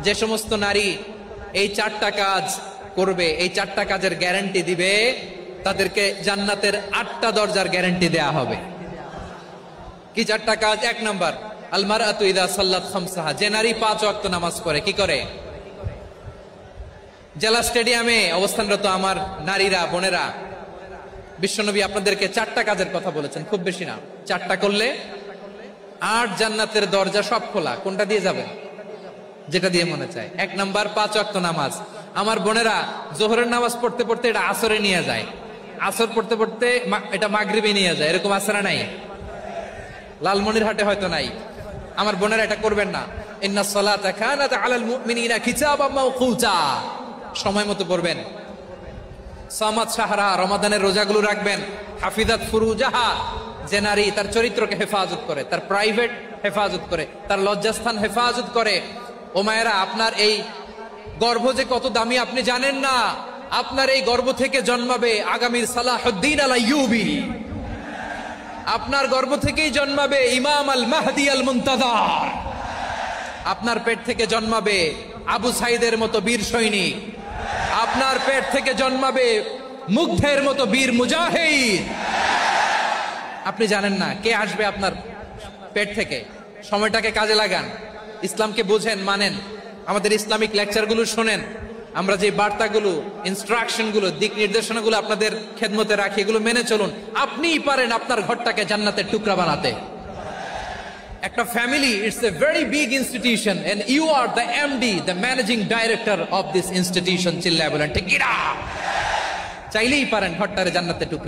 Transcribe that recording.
যে সমস্ত নারী এই 4টা কাজ করবে, এই 4টা কাজের গ্যারান্টি দিবে, তাদেরকে জান্নাতের 8টা দরজার গ্যারান্টি দেয়া হবে। কি 4টা কাজ? 1 নাম্বার, আল মারআতু ইযা সাল্লাত খামসাহা, যে নারী 5 ওয়াক্ত নামাজ পড়ে। কি করে? জেলা স্টেডিয়ামে অবস্থানরত আমার নারীরা, বোনেরা, বিশ্বনবী আপনাদেরকে 4টা কাজের কথা বলেছেন, খুব বেশি না। 4টা করলে 8 জান্নাতের দরজা সব খোলা। কোনটা দিয়ে যাবেন? যেটা দিয়ে মনে চায়। 1 নাম্বার 5 ওয়াক্ত নামাজ। আমার বোনেরা জোহরের নামাজ পড়তে পড়তে এটা আসরে নিয়ে যায়, আসর পড়তে পড়তে এটা মাগরিবে নিয়ে যায়। এরকম আছে না নাই? লালমনিরহাটে হয়তো নাই। আমার বোনেরা এটা করবেন না। ইন্নাস সালাতা কানাত আলাল মুমিনিনা কিতাবাম মাওকুতা, সময় মতো পড়বেন। সামাত শাহরা, রমাদানের রোজাগুলো রাখবেন। হাফিজাত ফুরুজাহা, যে নারী তার চরিত্রকে হেফাজত করে, তার প্রাইভেট হেফাজত করে, তার লজ্জাস্থান হেফাজত করে। ও মায়েরা, আপনার এই গর্ভ যে কত দামি আপনি জানেন না। আপনার এই গর্ভ থেকে জন্মাবে আগামীর সালাহুদ্দিন আল আইয়ুবী। আপনার গর্ভ থেকেই জন্মাবে ইমাম আল মাহদি আল মুনতাজার। আপনার পেট থেকে জন্মাবে আবু সাইদের মতো বীর সৈনিক। আপনার পেট থেকে জন্মাবে মুগ্ধের মতো বীর মুজাহিদ। আপনি জানেন না কে আসবে আপনার পেট থেকে। সময়টাকে কাজে লাগান, ইসলামকে বুঝেন, মানেন, আমাদের ইসলামিক লেকচারগুলো শোনেন। আমরা যে বার্তাগুলো, ইনস্ট্রাকশনগুলো, দিক নির্দেশনাগুলো আপনাদের খেদমতে রাখি, এগুলো মেনে চলুন। আপনিই পারেন আপনার ঘরটাকে জান্নাতের টুকরা বানাতে। একটা family, it's a very big institution and you are the MD, the managing director of this institution. চিল্লায় বলেন ঠিক কিনা? চাইলেই পারেন ঘরটারে জান্নাতের টুকরা।